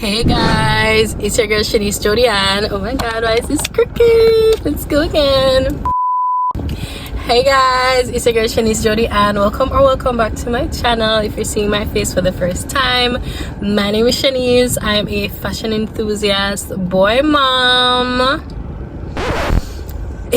Hey guys, it's your girl Shanice Jodian. Oh my god, why is this crooked? Let's go again. Hey guys, it's your girl Shanice Jodian. Welcome back to my channel. If you're seeing my face for the first time, my name is Shanice. I am a fashion enthusiast, boy mom. I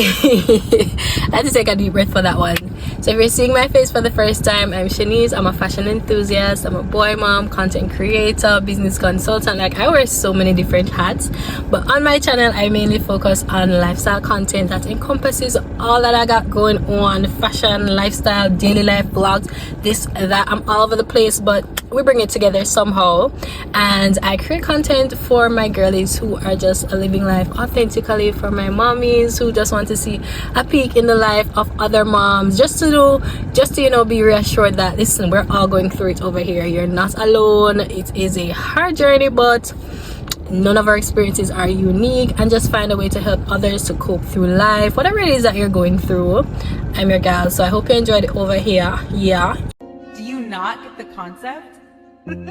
had to take a deep breath for that one. So if you're seeing my face for the first time, I'm Shanice. I'm a fashion enthusiast, I'm a boy mom, content creator, business consultant. Like, I wear so many different hats, but on my channel I mainly focus on lifestyle content that encompasses all that I got going on: fashion, lifestyle, daily life vlogs, this, that. I'm all over the place, but we bring it together somehow. And I create content for my girlies who are just living life authentically, for my mommies who just want to see a peek in the life of other moms, just to you know, be reassured that, listen, we're all going through it over here. You're not alone. It is a hard journey, but none of our experiences are unique, and just find a way to help others to cope through life, whatever it is that you're going through. I'm your gal, so I hope you enjoyed it over here. Yeah, do you not get the concept? Good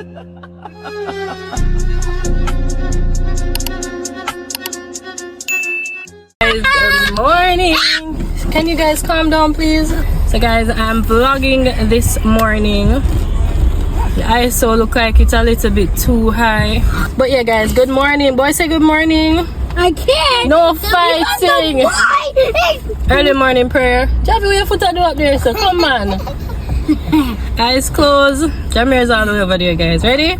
morning. Can you guys calm down, please? So guys, I'm vlogging this morning. The ISO look like it's a little bit too high, but yeah guys, good morning. Boy, say good morning. I can't. No fighting. Early morning prayer. Javi, where your foot do up there, so come on. Eyes closed. Jamir's all the way over there, guys. Ready?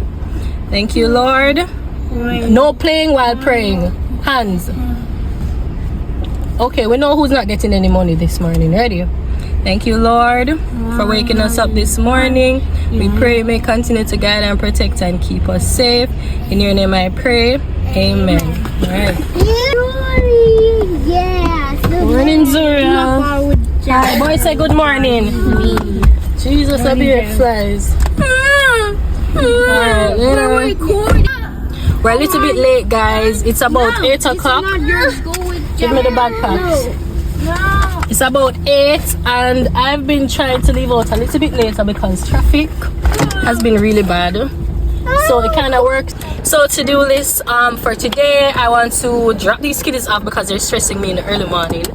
Thank you, Lord. No playing while praying. Hands. Okay, we know who's not getting any money this morning. Ready? Thank you, Lord, for waking us up this morning. We pray you may continue to guide and protect and keep us safe. In your name I pray. Amen. All right. Morning, Zura. Hi, boy, say good morning. Jesus, a beard flies. Alright, we're a little bit late, guys. It's about 8 o'clock. Give me the backpacks. It's about 8, and I've been trying to leave out a little bit later because traffic has been really bad. So it kind of works. So to do this for today, I want to drop these kiddies off because they're stressing me in the early morning.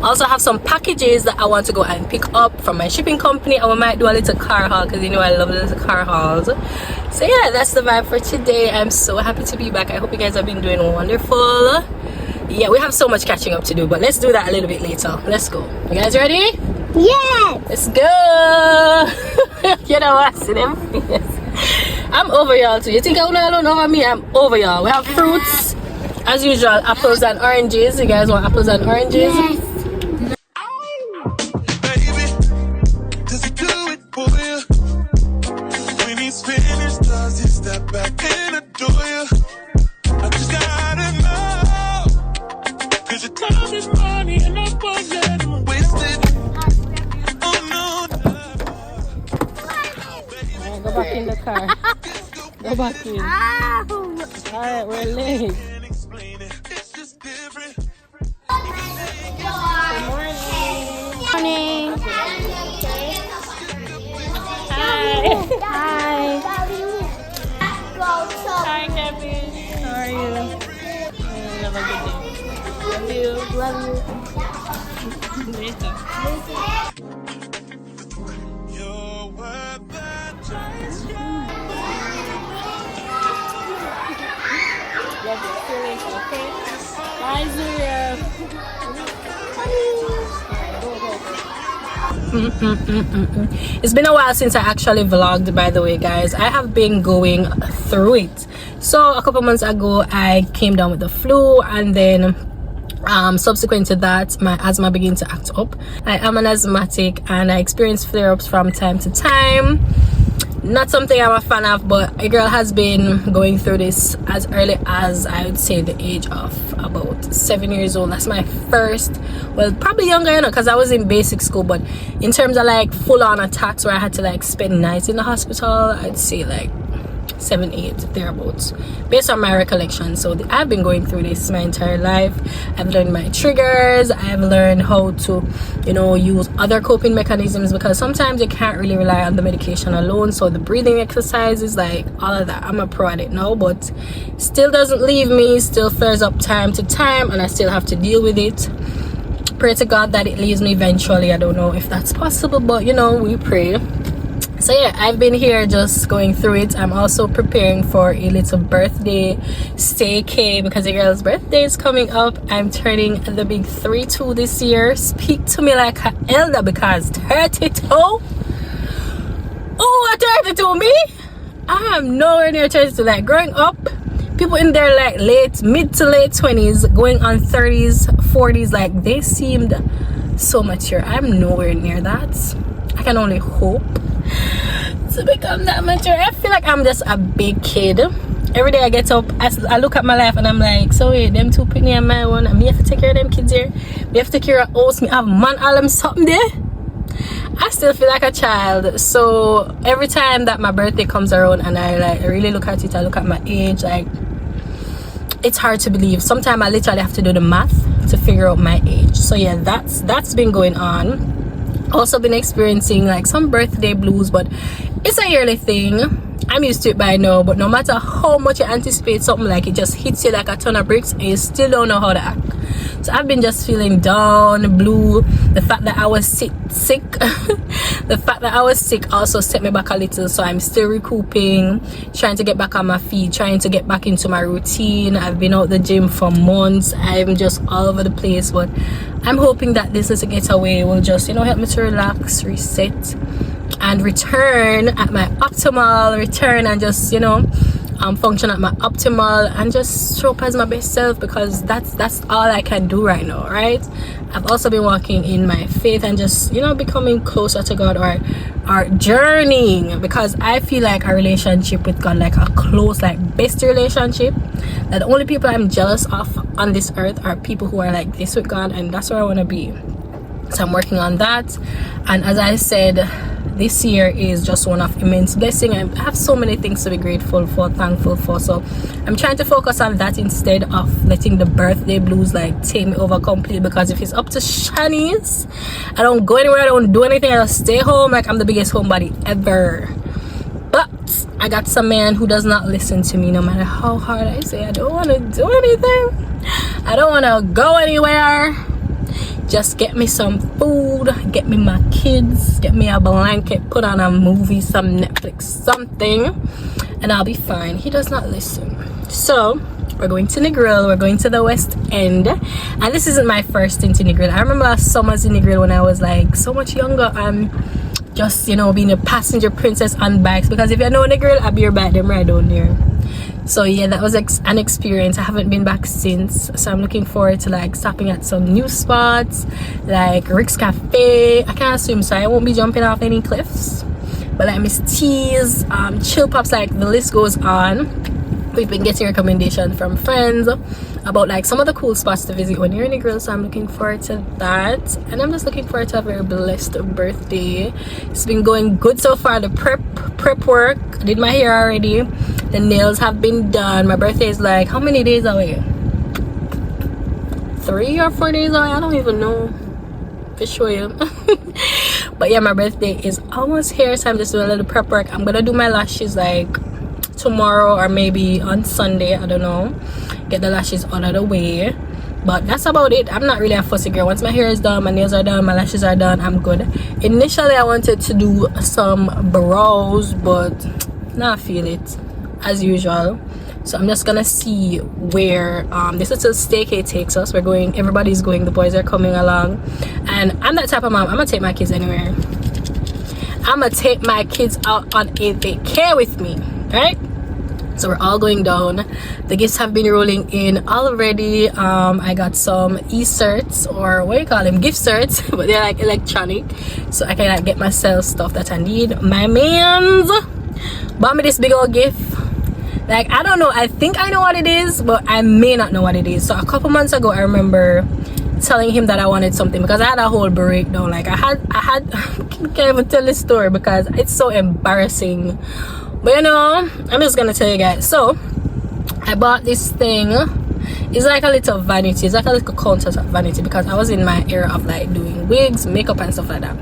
Also have some packages that I want to go and pick up from my shipping company, and we might do a little car haul because you know I love little car hauls. So yeah, that's the vibe for today. I'm so happy to be back. I hope you guys have been doing wonderful. Yeah, we have so much catching up to do, but let's do that a little bit later. Let's go. You guys ready? Yes. Let's go. You know what? See them face. I'm over y'all too. You think I'm not alone over me? I'm over y'all. We have fruits as usual, apples and oranges. You guys want apples and oranges? Yes. Go back in the car. Go back in. Alright, we're late. Good morning. Morning. Hi. Hi. Hi, Kevin. How are you? Have a good day. Love you. Later. Okay. Bye, Zura. It's been a while since I actually vlogged, by the way, guys. I have been going through it. So a couple months ago I came down with the flu, and then subsequent to that my asthma began to act up. I am an asthmatic and I experience flare-ups from time to time. Not something I'm a fan of, but a girl has been going through this as early as I would say the age of about 7 years old. That's my first, well, probably younger, you know, because I was in basic school, but in terms of like full-on attacks where I had to like spend nights in the hospital, I'd say like 7, 8, thereabouts, based on my recollection. So I've been going through this my entire life. I've learned my triggers. I've learned how to, you know, use other coping mechanisms, because sometimes you can't really rely on the medication alone. So the breathing exercises, like all of that, I'm a pro at it now, but still doesn't leave me, still flares up time to time, and I still have to deal with it. Pray to God that it leaves me eventually. I don't know if that's possible, but you know, we pray. So yeah, I've been here just going through it. I'm also preparing for a little birthday staycay, because the girl's birthday is coming up. I'm turning the big 32 this year. Speak to me like an elder, because 32? Oh, 32 me? I am nowhere near 32. Like growing up, people in their like mid to late 20s going on 30s, 40s, like they seemed so mature. I'm nowhere near that. I can only hope to become that mature. I feel like I'm just a big kid. Every day I get up, I look at my life and I'm like, so wait, them two Pitney and my one, and me have to take care of them kids here. We have to take care of us. Me have man all them something there. I still feel like a child. So every time that my birthday comes around and I really look at it, I look at my age, like it's hard to believe. Sometimes I literally have to do the math to figure out my age. So yeah, that's been going on. Also been experiencing like some birthday blues, but it's a yearly thing. I'm used to it by now, but no matter how much you anticipate something, like it just hits you like a ton of bricks and you still don't know how to act. So I've been just feeling down, blue. The fact that I was sick the fact that I was sick also set me back a little. So I'm still recouping, trying to get back on my feet, trying to get back into my routine. I've been out the gym for months. I'm just all over the place, but I'm hoping that this little getaway will just, you know, help me to relax, reset, and return at my optimal, return and just, you know, function at my optimal and just show up as my best self, because that's all I can do right now, right? I've also been walking in my faith and just, you know, becoming closer to God, or journeying, because I feel like a relationship with God, like a close, like best relationship, that the only people I'm jealous of on this earth are people who are like this with God, and that's where I want to be. So I'm working on that. And as I said, this year is just one of immense blessing. I have so many things to be grateful for, thankful for. So I'm trying to focus on that instead of letting the birthday blues like take me over completely, because if it's up to Shanice, I don't go anywhere, I don't do anything, I just stay home like I'm the biggest homebody ever. But I got some man who does not listen to me, no matter how hard I say I don't want to do anything, I don't want to go anywhere. Just get me some food, get me my kids, get me a blanket, put on a movie, some Netflix, something, and I'll be fine. He does not listen. So we're going to Negril, we're going to the West End, and this isn't my first stint in Negril. I remember summers in Negril when I was like so much younger and just, you know, being a passenger princess on bikes, because if you know Negril, I'll be your bike them right down there. So yeah, that was an experience. I haven't been back since, so I'm looking forward to like stopping at some new spots like Rick's Cafe. I can't swim, so I won't be jumping off any cliffs, but like Miss T's, Chill Pops, like the list goes on. We've been getting recommendations from friends about like some of the cool spots to visit when you're in the grill, so I'm looking forward to that. And I'm just looking forward to a very blessed birthday. It's been going good so far. The prep work, I did my hair already, the nails have been done. My birthday is like how many days away? 3 or 4 days away, I don't even know for sure. But yeah, my birthday is almost here, so I'm just doing a little prep work. I'm gonna do my lashes like tomorrow or maybe on Sunday, I don't know, get the lashes out of the way. But that's about it. I'm not really a fussy girl. Once my hair is done, my nails are done, my lashes are done, I'm good. Initially I wanted to do some brows, but now I feel it as usual. So I'm just gonna see where this little staycay takes us. We're going, everybody's going, the boys are coming along, and I'm that type of mom, I'm gonna take my kids anywhere. I'm gonna take my kids out on a vacay with me, right? So we're all going down. The gifts have been rolling in already. I got some e-certs, or what do you call them, gift certs, but they're like electronic, so I can like get myself stuff that I need. My mans bought me this big old gift. Like, I don't know, I think I know what it is, but I may not know what it is. So a couple months ago, I remember telling him that I wanted something, because I had a whole breakdown. Like I had I can't even tell this story because it's so embarrassing But you know, I'm just gonna tell you guys. So I bought this thing. It's like a little vanity. It's like a little counter vanity because I was in my era of like doing wigs, makeup and stuff like that.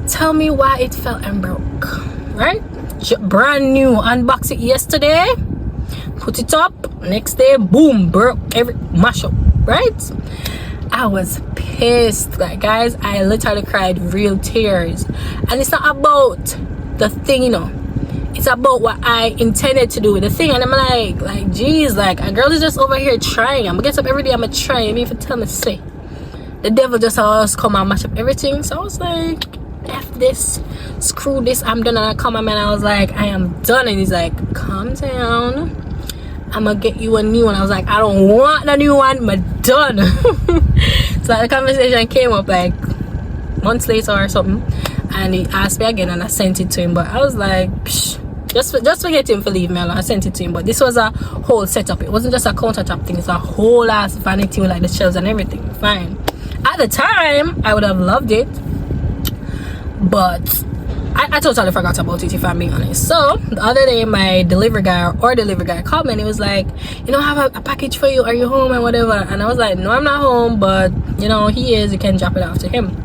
Tell me why it fell and broke, right? Brand new. Unboxed it yesterday, put it up, next day boom, broke, every mash up, right? I was pissed, like guys. I literally cried real tears. And it's not about the thing, you know, it's about what I intended to do with the thing. And I'm like geez, like a girl is just over here trying. I'm gonna get up every day, I'm gonna try. I mean, if you tell me say the devil just always come and mash up everything. So I was like, F this, screw this, I'm done. And I called my man, I was like, I am done. And he's like, calm down, I'm gonna get you a new one. I was like, I don't want a new one, I'm done. So the conversation came up like months later or something, and he asked me again, and I sent it to him. But I was like, psh, just forget him for leaving me alone. I sent it to him. But this was a whole setup. It wasn't just a countertop thing. It's a whole ass vanity with like the shelves and everything. Fine. At the time, I would have loved it, but I totally forgot about it, if I'm being honest. So the other day, my delivery guy called me and he was like, you know, I have a package for you, are you home and whatever. And I was like, no, I'm not home, but you know, he is, you can drop it off to him.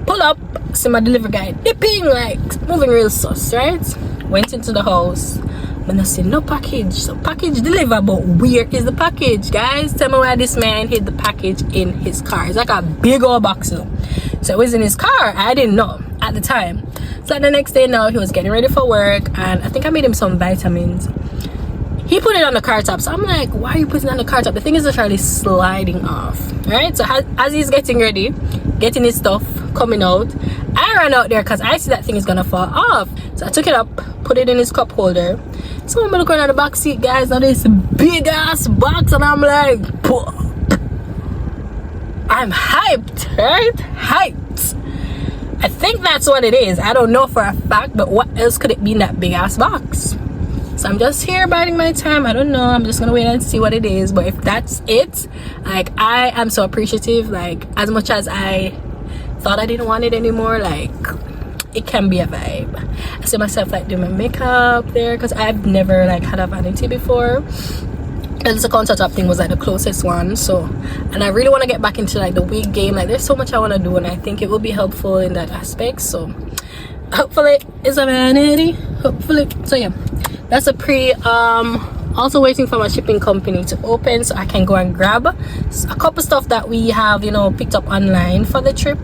Pull up, see my delivery guy dipping, like moving real sus, right? Went into the house, but I said no package. So package deliver, but where is the package, guys? Tell me where this man hid the package in his car. It's like a big old box. So it was in his car. I didn't know at the time. So the next day now, he was getting ready for work, and I think I made him some vitamins. He put it on the car top. So I'm like, why are you putting it on the car top? The thing is literally sliding off, right? So as he's getting ready, getting his stuff, coming out, I ran out there because I see that thing is gonna fall off. So I took it up, put it in his cup holder. So I'm looking at the back seat, guys. Now this big ass box, and I'm like, I'm hyped, right? Hyped. I think that's what it is. I don't know for a fact, but what else could it be in that big ass box? So I'm just here biding my time. I don't know, I'm just gonna wait and see what it is. But if that's it, like, I am so appreciative. Like, as much as I thought I didn't want it anymore, like, it can be a vibe. I see myself like doing my makeup there because I've never like had a vanity before. And the countertop thing was like the closest one. So, and I really want to get back into like the wig game. Like, there's so much I want to do, and I think it will be helpful in that aspect. So hopefully it's a vanity, hopefully. So yeah, that's a pre. Also waiting for my shipping company to open so I can go and grab a couple stuff that we have, you know, picked up online for the trip.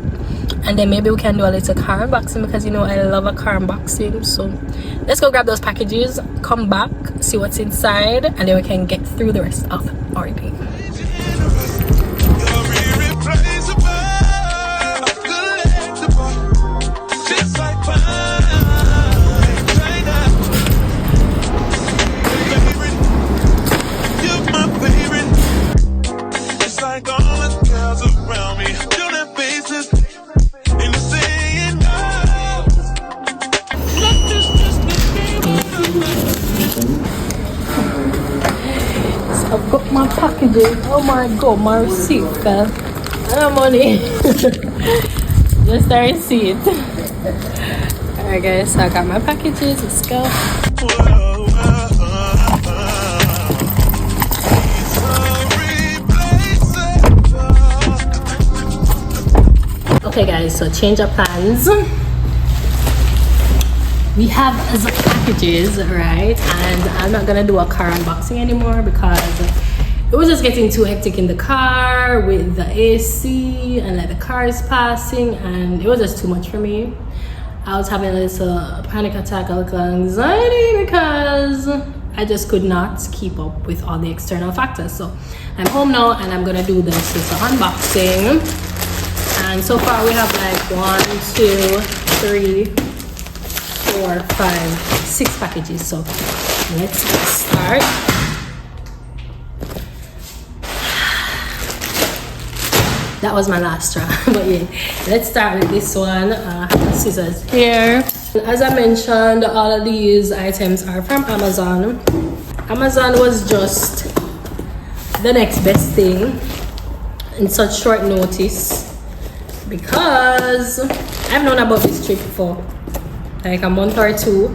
And then maybe we can do a little car unboxing because, you know, I love a car unboxing. So let's go grab those packages, come back, see what's inside, and then we can get through the rest of our day. I've got my packages. Oh my god, my receipt, guys. I have money. Just a receipt. Alright guys, so I got my packages. Let's go. Okay guys, so change of plans. We have the packages, right? And I'm not gonna do a car unboxing anymore because it was just getting too hectic in the car with the AC and like the cars passing, and it was just too much for me. I was having a little panic attack, a little anxiety because I just could not keep up with all the external factors. So I'm home now and I'm gonna do this little unboxing. And so far we have like 1, 2, 3, 4, 5, 6 packages. So let's start. That was my last try. But yeah, let's start with this one. I have the scissors here. As I mentioned, all of these items are from Amazon. Amazon was just the next best thing in such short notice because I've known about this trip for like a month or two,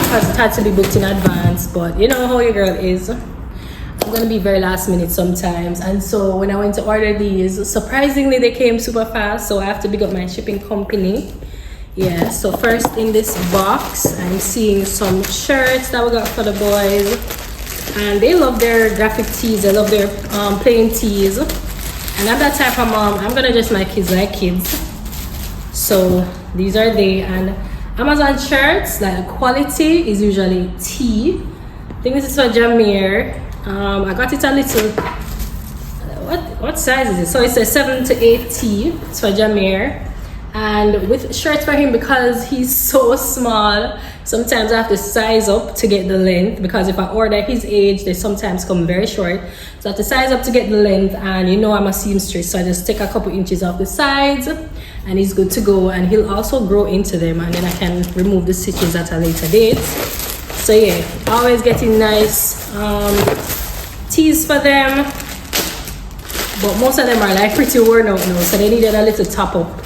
because it had to be booked in advance, but you know how your girl is. I'm gonna be very last minute sometimes, and so when I went to order these, surprisingly they came super fast, so I have to big up my shipping company. Yeah, so first in this box I'm seeing some shirts that we got for the boys, and they love their graphic tees, they love their plain tees, and I'm that type of mom, I'm gonna dress my kids like kids. So these are they. And Amazon shirts, like the quality is usually T. I think this is for Jameer. I got it a little, what size is it? So it's a 7 to 8 T. It's for Jameer. And with shirts for him, because he's so small, sometimes I have to size up to get the length, because if I order his age, they sometimes come very short. So I have to size up to get the length, and you know I'm a seamstress, so I just take a couple inches off the sides and he's good to go. And he'll also grow into them, and then I can remove the stitches at a later date. So yeah, always getting nice tees for them, but most of them are like pretty worn out now, so they needed a little top up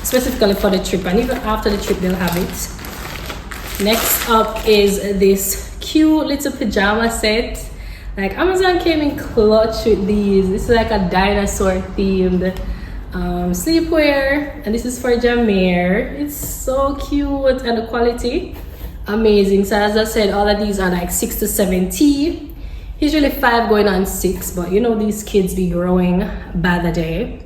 specifically for the trip, and even after the trip they'll have it. Next up is this cute little pajama set. Like Amazon came in clutch with these. This is like a dinosaur themed sleepwear, and this is for Jameer. It's so cute, and the quality amazing. So as I said, all of these are like 6 to 7 T. He's really 5 going on 6, but you know these kids be growing by the day.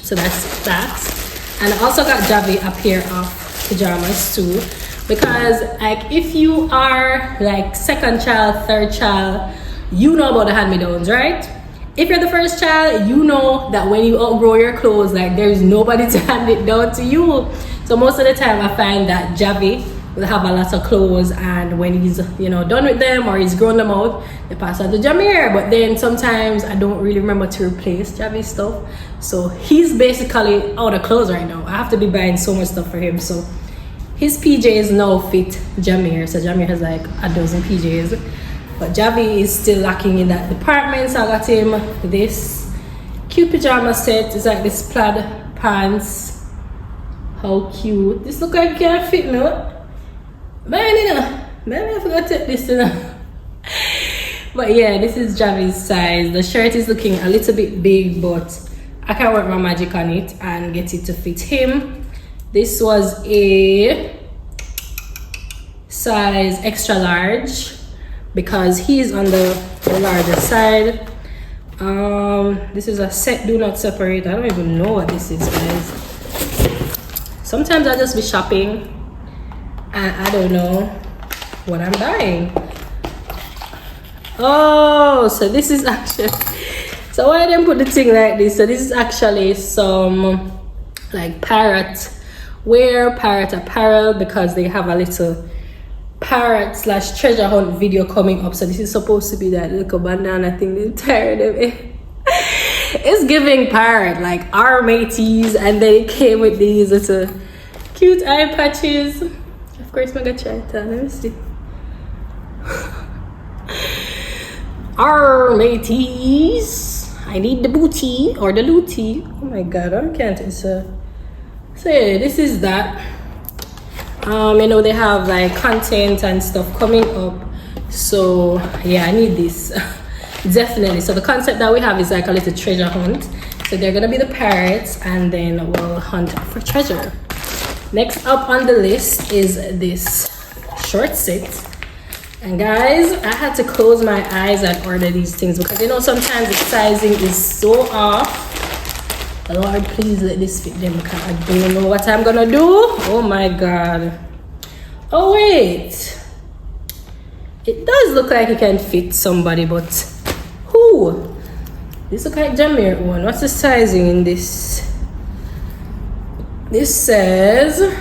So that's that. And I also got Javi a pair of pajamas too, because like if you are like second child, third child, you know about the hand-me-downs, right? If you're the first child, you know that when you outgrow your clothes, like there's nobody to hand it down to you. So most of the time I find that Javi will have a lot of clothes, and when he's, you know, done with them or he's grown them out, they pass on to Jameer. But then sometimes I don't really remember to replace Javi's stuff, so he's basically out of clothes right now. I have to be buying so much stuff for him, so his PJs now fit Jameer. So Jameer has like a dozen PJs, but Javi is still lacking in that department. So I got him this cute pajama set. It's like this plaid pants. How cute. This look like it can't fit me. Man, you know, maybe I forgot to take this, you know. But yeah, this is Javi's size. The shirt is looking a little bit big, but I can work my magic on it and get it to fit him. This was a size extra large because he's on the larger side. This is a set, do not separate. I don't even know what this is, guys. Sometimes I just be shopping and I don't know what I'm buying. Oh, so this is actually, so why didn't put the thing like this? So this is actually some like parrot wear, parrot apparel, because they have a little parrot / treasure hunt video coming up. So this is supposed to be that little banana thing they're tired of it. It's giving parrot, like our mateys, and then it came with these little cute eye patches. Of course, I'm gonna try it on. Let me see. Our mateys. I need the booty or the looty. Oh my god, I can't. It's a. So yeah, this is that. You know they have like content and stuff coming up. So yeah, I need this. Definitely. So the concept that we have is like a little treasure hunt. So they're gonna be the parrots, and then we'll hunt for treasure. Next up on the list is this short set. And guys, I had to close my eyes and order these things because you know sometimes the sizing is so off. Lord, please let this fit them because I don't know what I'm gonna do. Oh my god. Oh wait. It does look like it can fit somebody, but who? This looks like Jameer one. What's the sizing in this? This says, it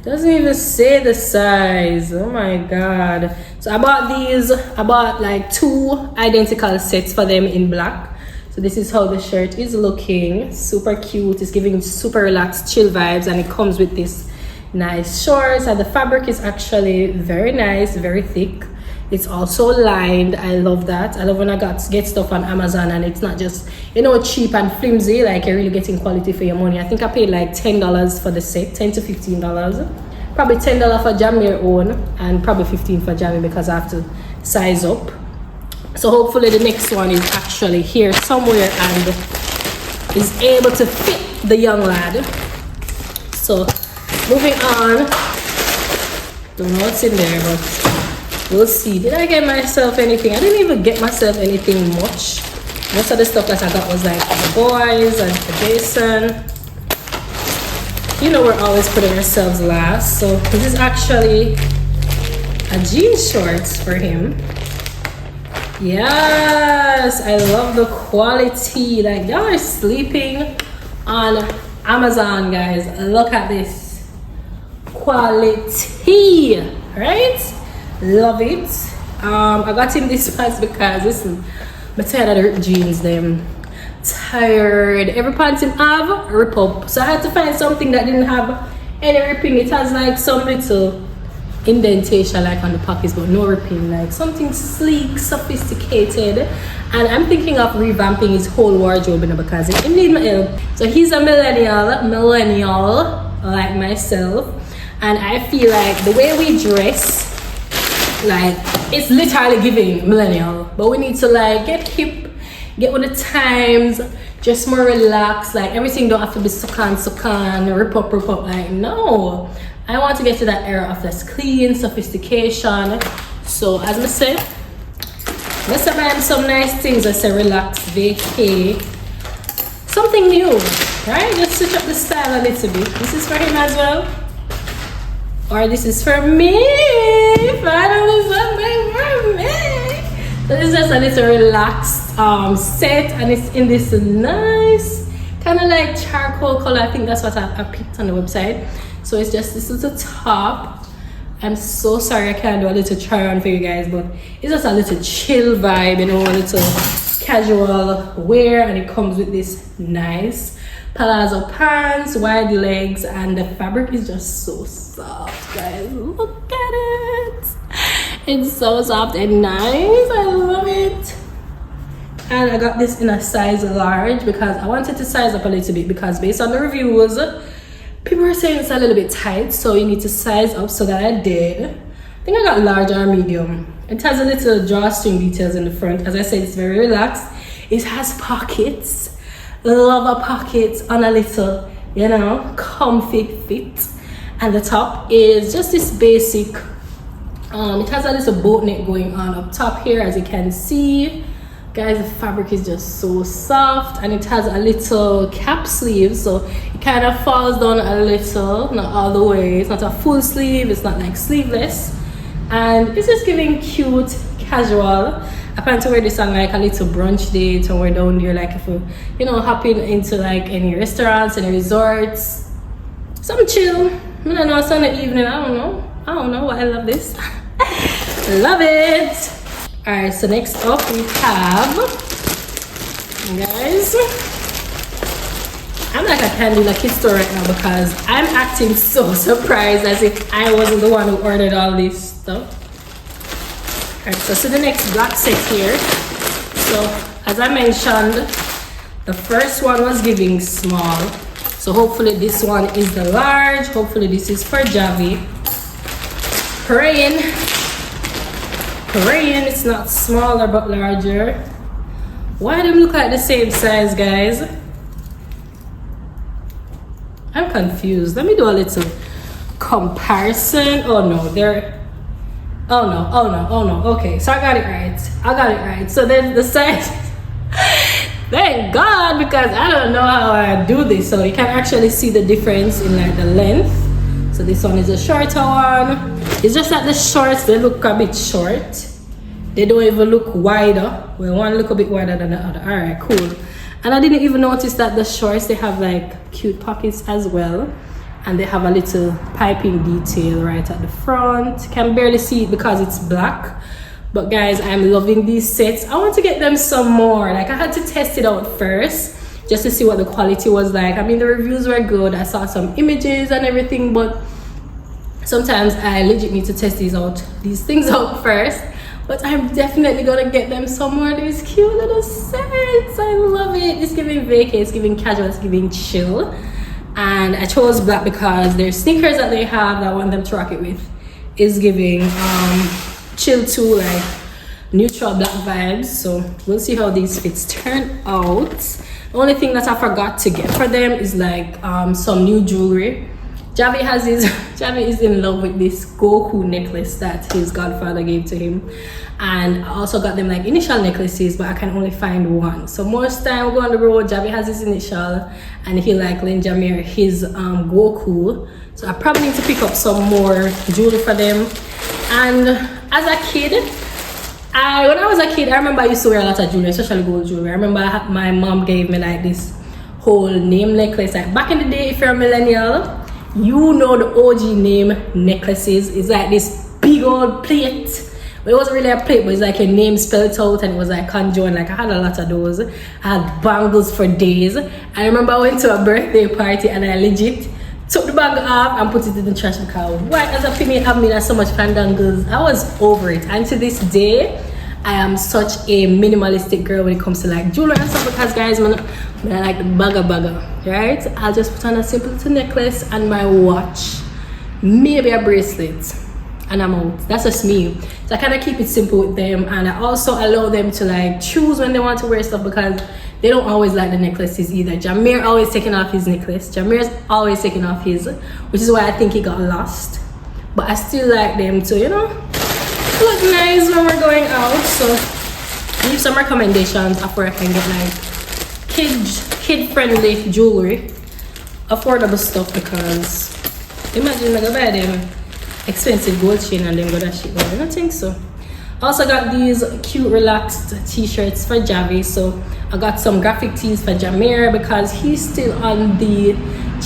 doesn't even say the size. Oh my god. So I bought like 2 identical sets for them in black. So this is how the shirt is looking. Super cute. It's giving super relaxed chill vibes, and it comes with this nice shorts, and the fabric is actually very nice, very thick. It's also lined. I love that. I love when I get stuff on Amazon and it's not just, you know, cheap and flimsy. Like you're really getting quality for your money. I think I paid like $10 for the set, $10 to $15 probably $10 for Jamie own, and probably $15 for Jamie because I have to size up. So hopefully the next one is actually here somewhere and is able to fit the young lad. So moving on, don't know what's in there, but we'll see. Did I get myself anything? I didn't even get myself anything much. Most of the stuff that I got was like for the boys and for Jason. You know, we're always putting ourselves last. So this is actually a jean shorts for him. Yes, I love the quality. Like, y'all are sleeping on Amazon, guys. Look at this quality, right? Love it. I got him this pants because listen, I'm tired of the jeans them. Tired. Every pants him have rip up, so I had to find something that didn't have any ripping. It has like some little indentation like on the pockets, but no ripping, like something sleek, sophisticated. And I'm thinking of revamping his whole wardrobe, you know, because it needs my help. So he's a millennial like myself, and I feel like the way we dress, like, it's literally giving millennial, but we need to like get hip, get with the times, just more relaxed. Like, everything don't have to be suck on, rip up, like, no. I want to get to that era of less clean, sophistication. So as I said, let's find some nice things. I say relax, vacay, something new, right? Just switch up the style a little bit. This is for him as well, or this is for me. Finally something for me. So this is just a little relaxed set, and it's in this nice kind of like charcoal color. I think that's what I picked on the website. So it's just this little top. I'm so sorry I can't do a little try on for you guys, but it's just a little chill vibe, you know, a little casual wear, and it comes with this nice palazzo pants, wide legs, and the fabric is just so soft, guys. Look at it. It's so soft and nice. I love it. And I got this in a size large because I wanted to size up a little bit, because based on the reviews, people are saying it's a little bit tight, so you need to size up. So that I did. I think I got large or medium. It has a little drawstring details in the front. As I said, it's very relaxed. It has pockets. Love a pocket on a little, you know, comfy fit. And the top is just this basic. It has a little boat neck going on up top here, as you can see. Guys, the fabric is just so soft, and it has a little cap sleeve, so it kind of falls down a little, not all the way. It's not a full sleeve, it's not like sleeveless, and it's just giving cute casual. I plan to wear this on like a little brunch date, or we're down there like if we, you know, hopping into like any restaurants, any resorts, some chill. I don't know, Sunday evening, I don't know, but I love this. Love it. All right, so next up we have, guys, I'm like a candy in a kid store right now because I'm acting so surprised as if I wasn't the one who ordered all this stuff. All right, so the next black set here. So as I mentioned, the first one was giving small, so hopefully this one is the large. Hopefully this is for Javi. Praying it's not smaller but larger. Why do they look like the same size, guys? I'm confused. Let me do a little comparison. Oh no, oh no. Okay, so I got it right. So then the size, thank God, because I don't know how I do this. So you can actually see the difference in like the length. So this one is a shorter one. It's just that the shorts, they look a bit short. They don't even look wider. Well, one look a bit wider than the other. All right, cool. And I didn't even notice that the shorts, they have like cute pockets as well. And they have a little piping detail right at the front. You can barely see it because it's black. But guys, I'm loving these sets. I want to get them some more. Like, I had to test it out first just to see what the quality was like. I mean, the reviews were good. I saw some images and everything, but sometimes I legit need to test these things out first. But I'm definitely gonna get them some more. These cute little sets. I love it. It's giving vacay, it's giving casual, it's giving chill. and I chose black because their sneakers that they have that I want them to rock it with is giving chill to like neutral black vibes. So we'll see how these fits turn out. The only thing that I forgot to get for them is like some new jewelry. Javi is in love with this Goku necklace that his godfather gave to him, and I also got them like initial necklaces, but I can only find one. So most time we go on the road, Javi has his initial and he like lend Jamir his Goku. So I probably need to pick up some more jewelry for them. And as a kid, when I was a kid, I remember I used to wear a lot of jewelry, especially gold jewelry. I remember my mom gave me like this whole name necklace. Like back in the day, if you're a millennial, you know the OG name necklaces. It's like this big old plate. But it wasn't really a plate, but it's like your name spelled out, and it was like conjoined. Like I had a lot of those. I had bangles for days. I remember I went to a birthday party and I legit took the bag off and put it in the trash because why as a female have me so much fandangles. I was over it, and to this day I am such a minimalistic girl when it comes to like jewelry and stuff, because guys, man, I like the bagger, right? I'll just put on a simple little necklace and my watch, maybe a bracelet, and I'm out. That's just me. So I kind of keep it simple with them, and I also allow them to like choose when they want to wear stuff, because they don't always like the necklaces either. Jameer always taking off his necklace. Jameer's always taking off his, which is why I think he got lost. But I still like them to, you know, look nice when we're going out. So leave some recommendations of where I can get like kid-friendly jewelry, affordable stuff, because imagine I go buy them expensive gold chain and then go that shit. I don't think so. Also got these cute relaxed t-shirts for Javi. So I got some graphic tees for Jameer because he's still on the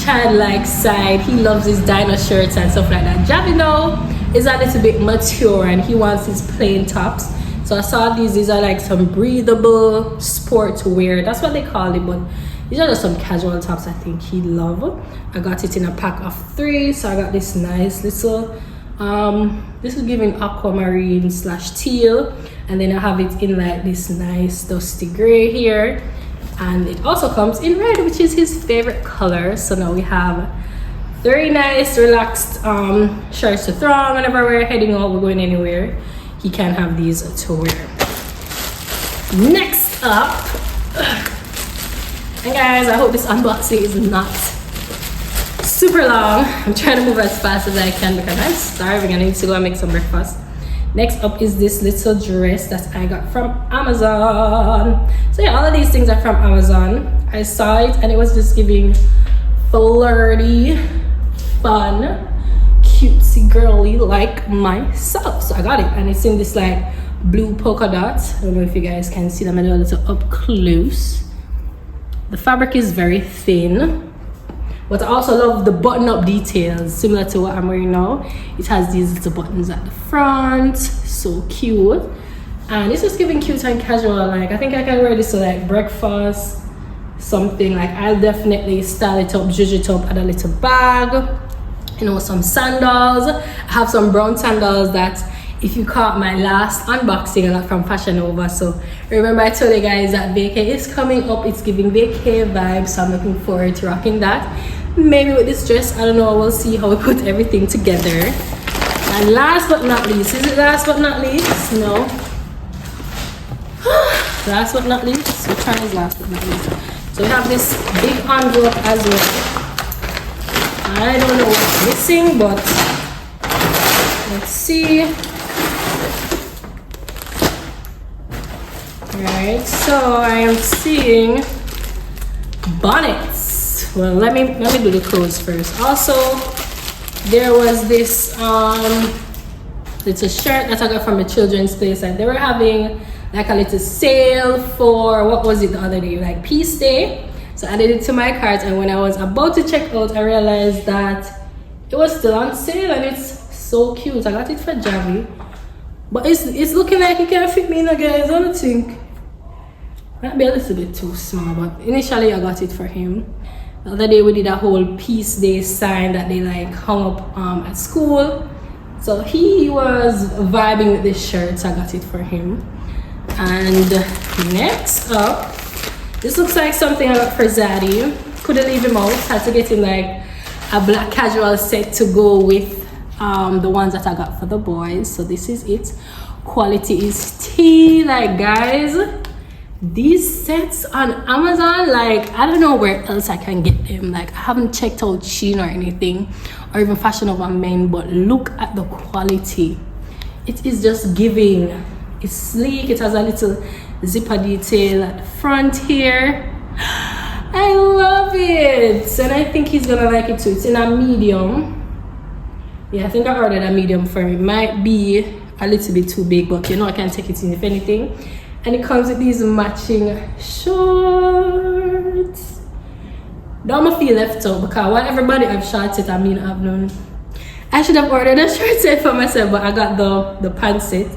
childlike side. He loves his dino shirts and stuff like that. Javi now is a little bit mature and he wants his plain tops. So I saw these are like some breathable sport wear. That's what they call it, but these are just some casual tops I think he'd love. I got it in a pack of 3. So I got this nice little this is giving aquamarine / teal, and then I have it in like this nice dusty gray here, and it also comes in red, which is his favorite color. So now we have 3 nice relaxed shirts to throw on whenever we're heading out, we're going anywhere. He can have these to wear. Next up, and guys, I hope this unboxing is not super long. I'm trying to move as fast as I can because I'm starving. I need to go and make some breakfast. Next up is this little dress that I got from Amazon. So yeah, all of these things are from Amazon. I saw it and it was just giving flirty, fun, cutesy girly like myself. So I got it, and it's in this like blue polka dot. I don't know if you guys can see them. I do a little up close. The fabric is very thin, but I also love the button-up details, similar to what I'm wearing now. It has these little buttons at the front, so cute. And it's just giving cute and casual. Like I think I can wear this to like breakfast, something. Like I'll definitely style it up, zhuzh it up, add a little bag, you know, some sandals. I have some brown sandals that, if you caught my last unboxing, I got from Fashion Nova. So remember I told you guys that Vacay is coming up. It's giving Vacay vibes, so I'm looking forward to rocking that. Maybe with this dress, I don't know, we'll see how we put everything together. And last but not least, is it last but not least? No. Last but not least, which one is last but not least? So we have this big envelope as well. I don't know what's missing, but let's see. Alright, so I am seeing bonnets. Well, let me do the clothes first. Also, there was this little shirt that I got from the children's place, and they were having like a little sale for, what was it the other day, like Peace Day. So I added it to my cart, and when I was about to check out, I realized that it was still on sale, and it's so cute. I got it for Javi, but it's looking like it can't fit me now, guys. I don't think. Might be a little bit too small, but initially I got it for him. The other day we did a whole Peace Day sign that they like hung up at school. So he was vibing with this shirt, so I got it for him. And next up, this looks like something I got for Zaddy. couldn't leave him out. Had to get him like a black casual set to go with the ones that I got for the boys. So this is it. Quality is tea, like guys. These sets on Amazon, like I don't know where else I can get them. Like I haven't checked out Shein or anything, or even Fashion Over Men, but look at the quality. It is just giving. It's sleek. It has a little zipper detail at the front here. I love it, and I think he's gonna like it too. It's in a medium. Yeah, I think I ordered a medium for him. It might be a little bit too big, but you know I can take it in if anything. And it comes with these matching shorts. Don't feel left out because while everybody have short set, I mean I've known. I should have ordered a short set for myself, but I got the pants set.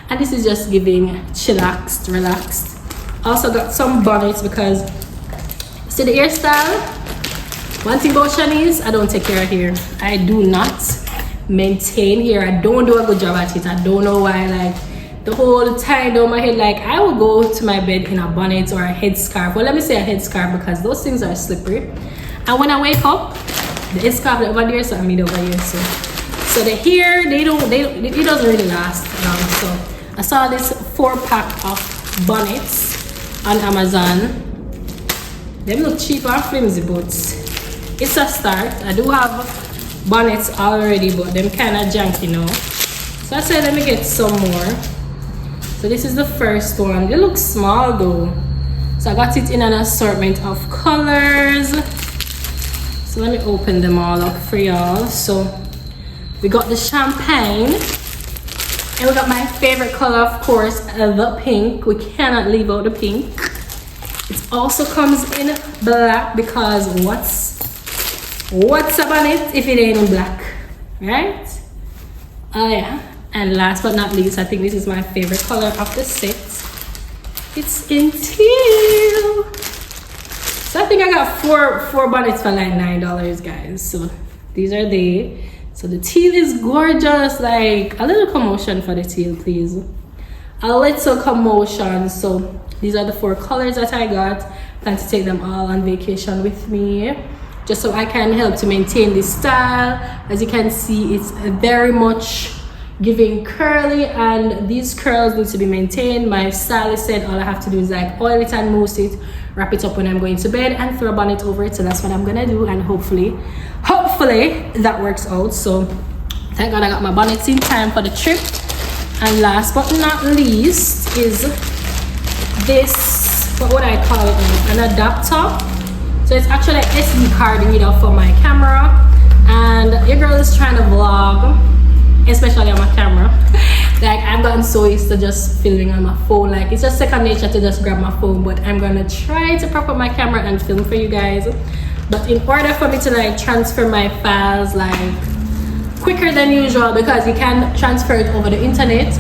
And this is just giving chillaxed, relaxed. Also got some bonnets because see the hairstyle. One thing about Shanice, I don't take care of hair. I do not maintain hair. I don't do a good job at it. I don't know why. Like the whole time down my head, like I will go to my bed in a bonnet or a headscarf. Well, let me say a headscarf because those things are slippery. And when I wake up, the headscarf over there, so I mean over here. So the hair, it doesn't really last long. So I saw this 4-pack of bonnets on Amazon. Them look cheap and flimsy, but it's a start. I do have bonnets already, but them kind of janky now. So I said let me get some more. So this is the first one. They look small though. So I got it in an assortment of colors. So let me open them all up for y'all. So we got the champagne. And we got my favorite color, of course, the pink. We cannot leave out the pink. It also comes in black because what's up on it if it ain't in black, right? Oh yeah. And last but not least, I think this is my favorite color of the set. It's in teal. So I think I got four bonnets for like $9, guys. So these are they. So the teal is gorgeous. Like a little commotion for the teal, please. A little commotion. So these are the 4 colors that I got. Plan to take them all on vacation with me, just so I can help to maintain this style. As you can see, it's very much giving curly, and these curls need to be maintained. My stylist said all I have to do is like oil it and mousse it, wrap it up when I'm going to bed, and throw a bonnet over it. So that's what I'm gonna do, and hopefully that works out. So thank God I got my bonnets in time for the trip. And last but not least is this, what would I call it now? An adapter. So it's actually an SD card reader for my camera, and your girl is trying to vlog, especially on my camera. Like I've gotten so used to just filming on my phone. Like it's just second nature to just grab my phone, but I'm gonna try to prop up my camera and film for you guys. But in order for me to like transfer my files like quicker than usual, because you can transfer it over the internet,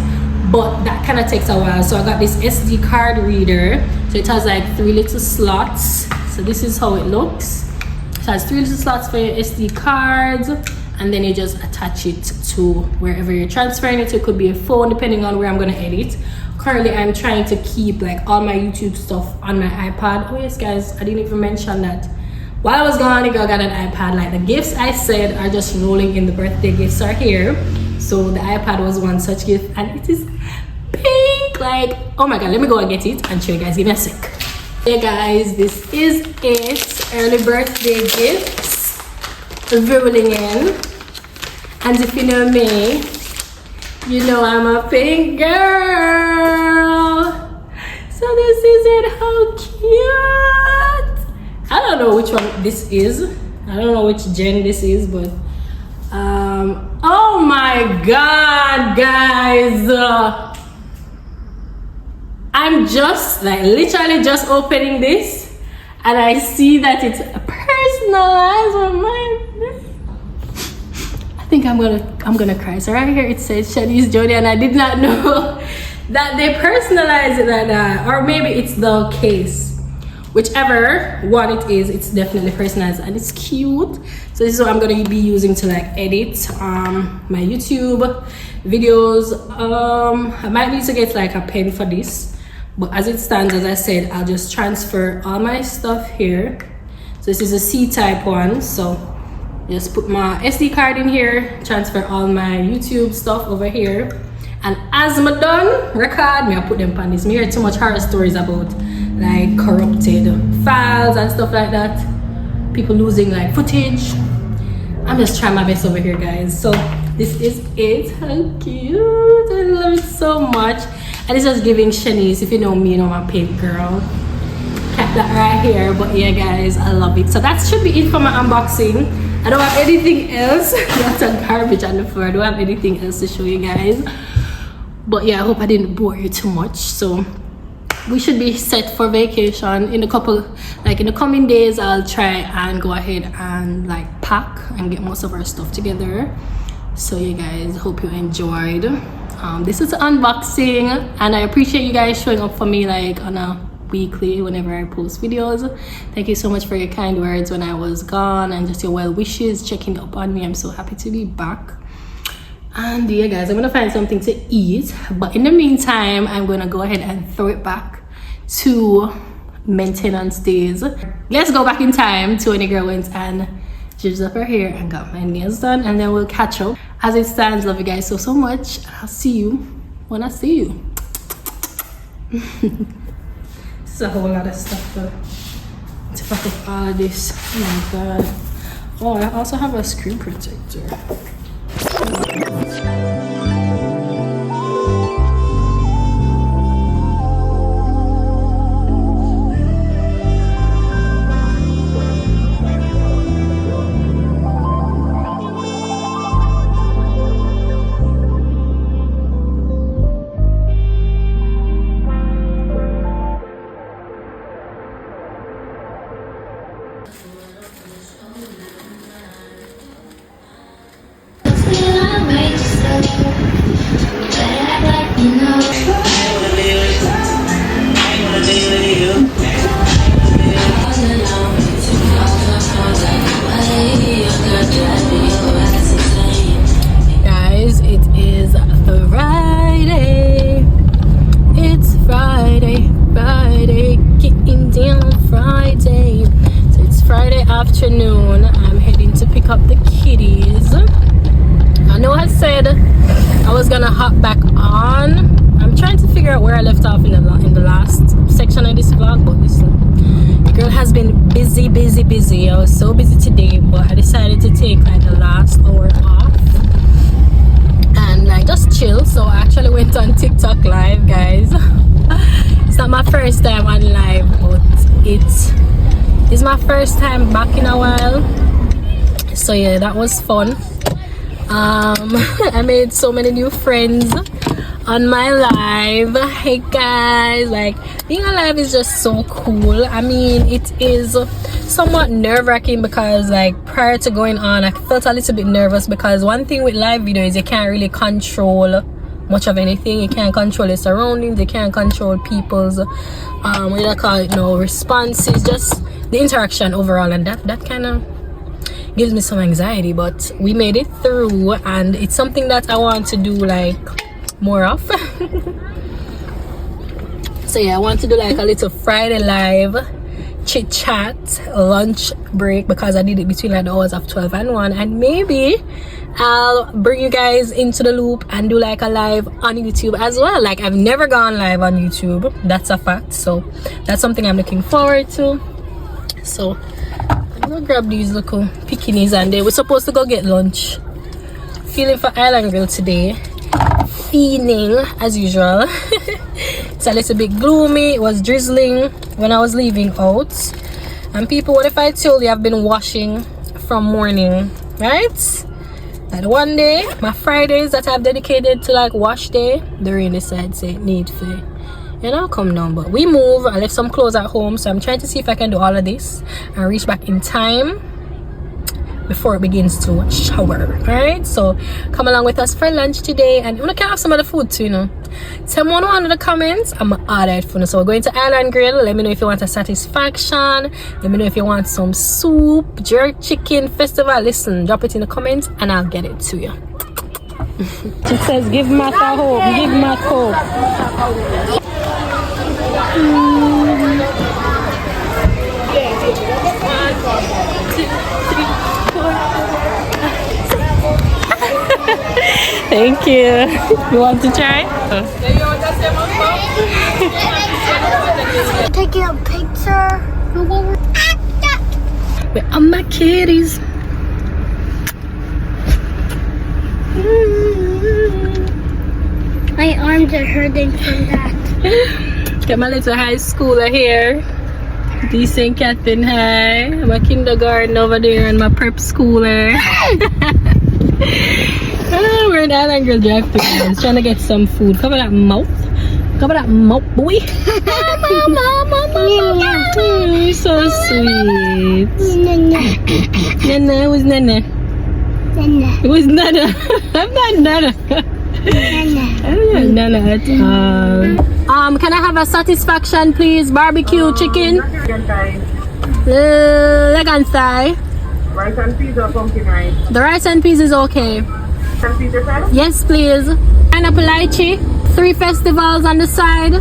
but that kind of takes a while. So I got this SD card reader. So it has like 3 little slots. So this is how it looks. It has 3 little slots for your SD cards, and then you just attach it to wherever you're transferring it. So it could be a phone, depending on where I'm gonna edit. Currently I'm trying to keep like all my YouTube stuff on my iPad. Oh yes guys, I didn't even mention that while I was gone, the girl got an iPad. Like the gifts I said are just rolling in. The birthday gifts are here. So the iPad was one such gift, and it is pink. Like oh my god, let me go and get it and show you guys. Give me a sec. Hey guys, this is it. Early birthday gifts rolling in. And if you know me, you know I'm a pink girl. So this is it. How cute. I don't know which one this is. I don't know which gen this is, but oh my god, guys. I'm just like literally just opening this, and I see that it's personalized with mine. I think I'm gonna cry. So right here it says Shanice Jodian. I did not know that they personalize it like that, or maybe it's the case. Whichever one it is, it's definitely personalized, and it's cute. So this is what I'm gonna be using to like edit my YouTube videos. I might need to get like a pen for this, but as it stands, as I said, I'll just transfer all my stuff here. So this is a C-type one, so just put my SD card in here, transfer all my YouTube stuff over here, and as I'm done record me, I put them on this. Me hear too much horror stories about like corrupted files and stuff like that, people losing like footage. I'm just trying my best over here, guys. So this is it. How cute. I love it so much. And it's just giving Shanice, if you know me, you know my pink girl. Kept that right here. But yeah, guys, I love it. So that should be it for my unboxing. I don't have anything else. Lots of garbage on the floor. I don't have anything else to show you guys. But yeah, I hope I didn't bore you too much. So we should be set for vacation in a couple, like in the coming days. I'll try and go ahead and like pack and get most of our stuff together. So you guys, hope you enjoyed. This is unboxing, and I appreciate you guys showing up for me like on a weekly whenever I post videos. Thank you so much for your kind words when I was gone, and just your well wishes, checking up on me. I'm so happy to be back. And yeah, guys, I'm gonna find something to eat, but in the meantime I'm gonna go ahead and throw it back to maintenance days. Let's go back in time to when the girl went and zhuzhed up her hair and got my nails done, and then we'll catch up. As it stands, love you guys so much. I'll see you when I see you. It's a whole lot of stuff to pack up all of this. Oh my god. Oh, I also have a screen protector. Guys, it is Friday. It's Friday, getting down Friday. So it's Friday afternoon. I'm heading to pick up the kiddies. I know I said I was gonna hop back on. I'm trying to figure out where I left off in the last section of this vlog, but listen, the girl has been busy. I was so busy today, but I decided to take like the last hour off and like just chill. So I actually went on TikTok live, guys. It's not my first time on live, but it is my first time back in a while. So yeah, that was fun. I made so many new friends on my live. Hey guys, like being alive is just so cool. I mean, it is somewhat nerve-wracking because like prior to going on, I felt a little bit nervous because one thing with live videos, you can't really control much of anything. You can't control your surroundings, you can't control people's what do I call it, responses, just the interaction overall, and that kind of gives me some anxiety. But we made it through, and it's something that I want to do like more of. So yeah, I want to do like a little Friday live chit chat lunch break, because I did it between like the hours of 12 and 1, and maybe I'll bring you guys into the loop and do like a live on YouTube as well. Like I've never gone live on YouTube, that's a fact, so that's something I'm looking forward to. So I'm gonna grab these little pickinis, and they were supposed to go get lunch. Feeling for Island Grill today, feeling as usual. It's a little bit gloomy. It was drizzling when I was leaving out, and people, what if I told you I've been washing from morning, right? Like one day, my Fridays that I've dedicated to like wash day, the rain decide say need for, you know, come down. But we move. I left some clothes at home, so I'm trying to see if I can do all of this and reach back in time before it begins to shower. Alright, so come along with us for lunch today, and I'm gonna have some of the food too, you know. Tell me one in the comments, I'm gonna order it for you. So we're going to Island Grill. Let me know if you want a satisfaction. Let me know if you want some soup, jerk chicken, festival. Listen, drop it in the comments and I'll get it to you. It says give Matt a hope, give Matt hope. Thank you. You want to try? Taking a picture. Where are my kitties? My arms are hurting from that. Got my little high schooler here. Decent Catherine High. My kindergarten over there and my prep schooler. We're in Island Girl Drive through. Trying to get some food. Cover that mouth. Cover that mouth, boy. You're so sweet. Nana, it was Nana. It was Nana. I'm not Nana. I'm not Nana at all. Can I have a satisfaction, please? Barbecue chicken. Leg and thigh. Rice and peas or pumpkin rice? The rice and peas is okay. Can peas yourself? Yes, please. Pineapple lychee. 3 festivals on the side.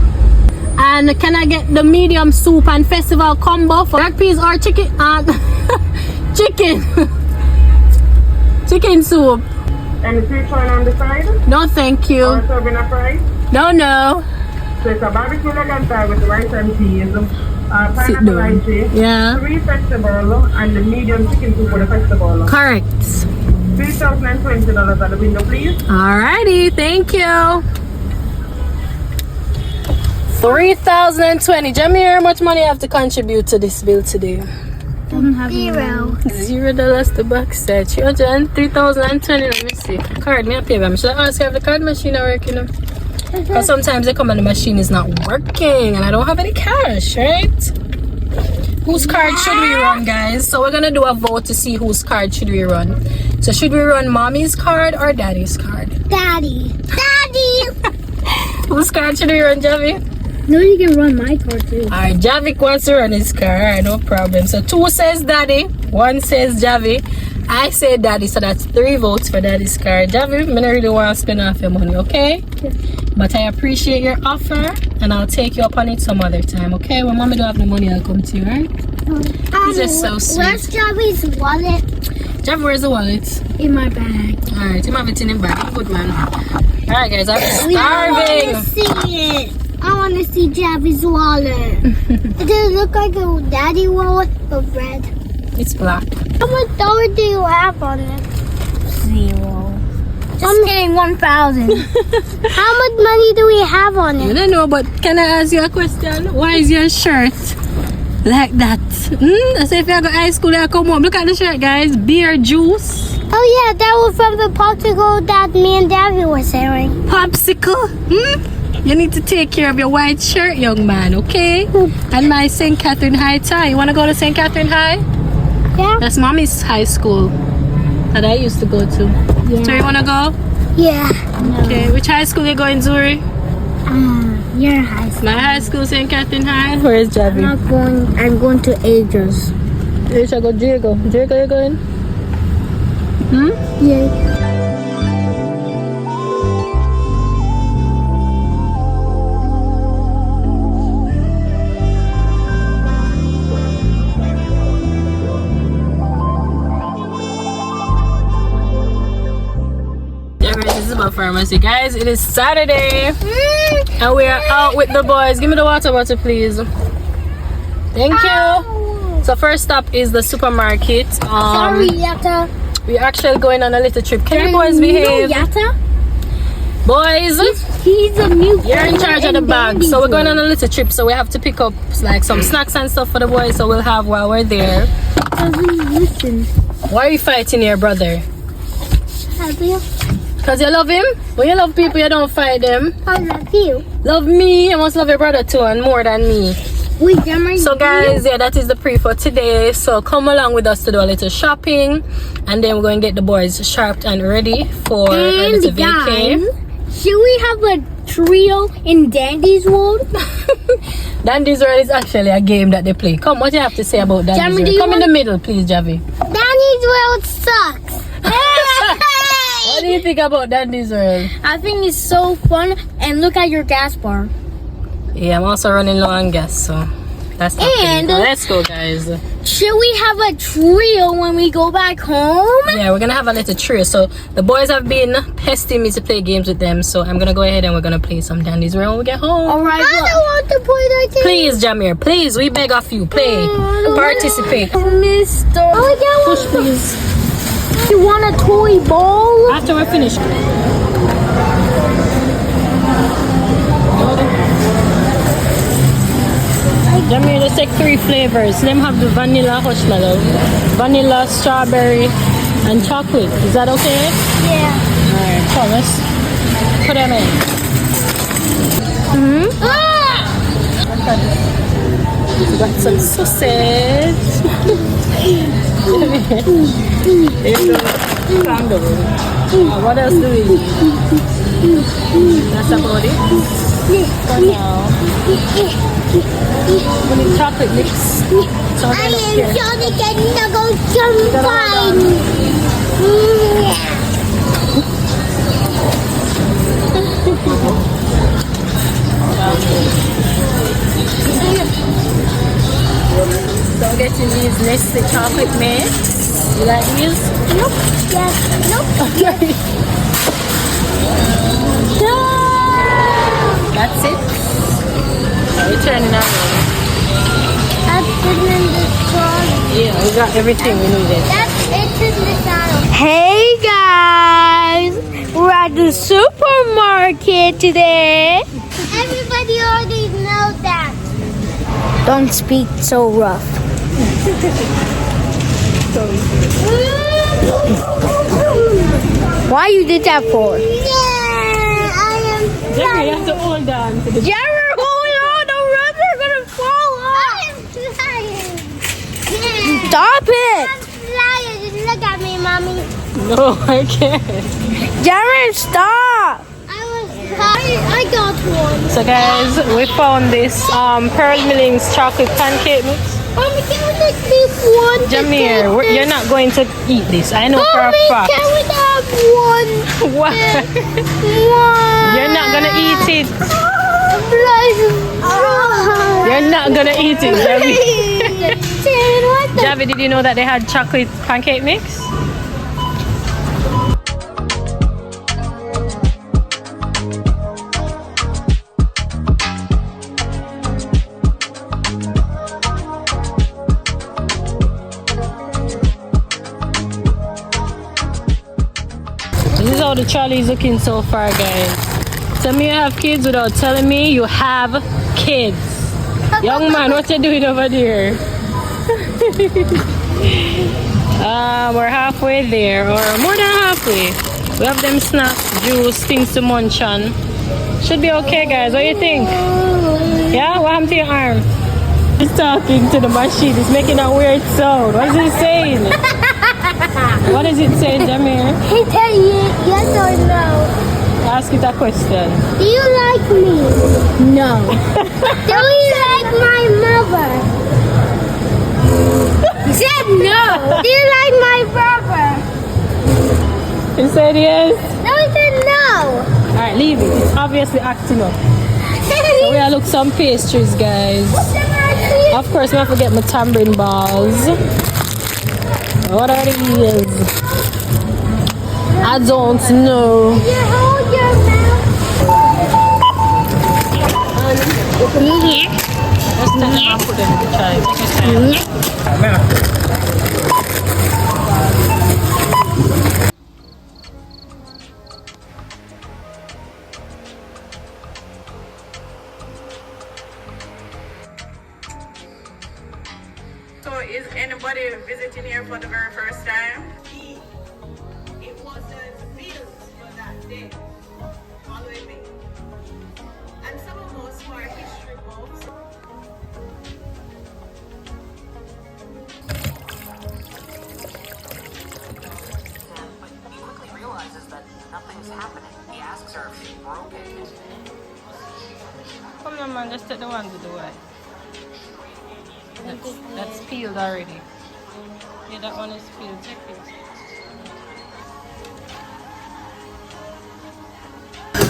And can I get the medium soup and festival combo for black peas or chicken? Chicken. Chicken soup. And the sweet corn on the side? No, thank you. Or serving a fry? No, no. So it's a barbecue leg and thigh with the rice and peas. Pineapple lychee. Yeah. 3 festival and the medium chicken soup for the festival. Correct. $3,020 at the window, please. Alrighty, thank you. 3,020. Jamie, how much money I have to contribute to this bill today? Zero. $0 the box set. She owes you 3,020. Let me see. Card, me a pay them. Should I ask her if the card machine are working? Because sometimes they come and the machine is not working and I don't have any cash, right? Whose card should we run, guys? So we're gonna do a vote to see whose card should we run. So should we run mommy's card or daddy's card? Daddy. Daddy. Whose card should we run, Javi? No, you can run my card too. Alright, Javik wants to run his card. Alright, no problem. So 2 says daddy, 1 says Javi. I say daddy, so that's 3 votes for daddy's card. Javi, I don't really want to spend off your money, okay? Yeah. But I appreciate your offer and I'll take you up on it some other time, okay? When mommy don't have the money, I'll come to you, right? These are so sweet. Where's Javi's wallet? Javi, where's the wallet? In my bag. Alright, you have it in your bag. Good man. Alright, guys, I'm I starving. want to see it. I want to see Javi's wallet. Does it look like a daddy wallet but red? It's black. How much dollar do you have on it? 0. Just kidding, 1,000. How much money do we have on I it? don't know, but can I ask you a question? Why is your shirt like that? I say if you go to high school, I come home. Look at the shirt, guys. Beer juice. Oh yeah, that was from the popsicle that me and Daddy were selling. Popsicle. You need to take care of your white shirt, young man, okay? And my St. Catherine High tie. You want to go to St. Catherine High? Yeah? That's mommy's high school that I used to go to. Yeah. So you want to go? Yeah. Okay, which high school you going, Zuri? Your high school. My high school, St. Catherine High. Where is Javi? I'm going to Ages. Where should I go? Diego. Diego, you going? Yeah. This is my pharmacy, guys. It is Saturday and we are out with the boys. Give me the water bottle, please. Thank you. So first stop is the supermarket. Sorry, Yatta. We're actually going on a little trip. Can you boys behave? Yatta? Boys, He's a new. you're in charge of the bag. So we're going on a little trip, so we have to pick up like some snacks and stuff for the boys, so we'll have while we're there. Listen. Why are you fighting your brother? Have you? Because you love him? When you love people, you don't fight them. I love you. Love me, you must love your brother too, and more than me. So guys, yeah, that is the pre for today. So come along with us to do a little shopping, and then we're going to get the boys sharpened and ready for a little vacay. Should we have a trio in Dandy's World? Dandy's World is actually a game that they play. Come, what do you have to say about Dandy's World? Come in the middle, please, Javi. Dandy's World sucks. What do you think about Dandy's World? I think it's so fun, and look at your gas bar. Yeah, I'm also running low on gas, so that's not And let's go, guys. Should we have a trio when we go back home? Yeah, we're gonna have a little trio. So the boys have been pesting me to play games with them, so I'm gonna go ahead and we're gonna play some dandies when we get home. Alright, I don't want to play that game. Please, Jamir, please, we beg of you, play, participate. Mister. Oh, yeah, Push, please. You want a toy ball? After we're finished. Jamir, let's take 3 flavors. Let them have the vanilla, hush my love. Vanilla, strawberry, and chocolate. Is that okay? Yeah. Alright, so let's put them in. We got some sausage. What else do we need? That's about it for now. We need chocolate mix. So I am Sonic and Knuckle Jumping. Don't get to these Nestle chocolate mix. You like these? Nope. Yes. Nope. Okay. That's it. We're turning around. That's in the trolley. Yeah, we got everything we needed. It's in the saddle. Hey guys, we're at the supermarket today. Everybody already knows that. Don't speak so rough. Why you did that for? Yeah, I am. Jerry, you have to hold on to the Jerry, hold on! The rubber are gonna fall off. I am flying. Yeah. Stop it! I'm flying. Look at me, mommy. No, I can't. Jerry, stop! I got one. So guys, we found this Pearl Millings chocolate pancake mix. Mommy, can we take this one? Jamir, you're not going to eat this. I know for a fact. Can we have one? What? One. You're not gonna eat it. You're not gonna eat it, Javi. Javi, did you know that they had chocolate pancake mix? This is how the trolley is looking so far, guys. Tell me you have kids without telling me you have kids. Young man, what you doing over there? We're halfway there, or more than halfway. We have them snacks, juice, things to munch on. Should be okay, guys. What do you think? Yeah? What happened to your arm? He's talking to the machine. It's making a weird sound. What is he saying? What is it saying, Jamir? He tell you yes or no. Ask it a question. Do you like me? No. Do you like my mother? He said no. Do you like my brother? He said yes. No, he said no. Alright, leave it. It's obviously acting up. So we are look some pastries, guys. Of course, we have to get my tambourine balls. What are these? I don't know. You hold your mouth. Let's take them and put them in the tray. So is anybody visiting here for the very first time? It wasn't built for that day. Following me. And some of us who are history buffs. He quickly realizes that nothing's happening. He asks her if she's broken. Come on, man. Just take the ones with the white. That's peeled already. Yeah, that one is peeled. Check it.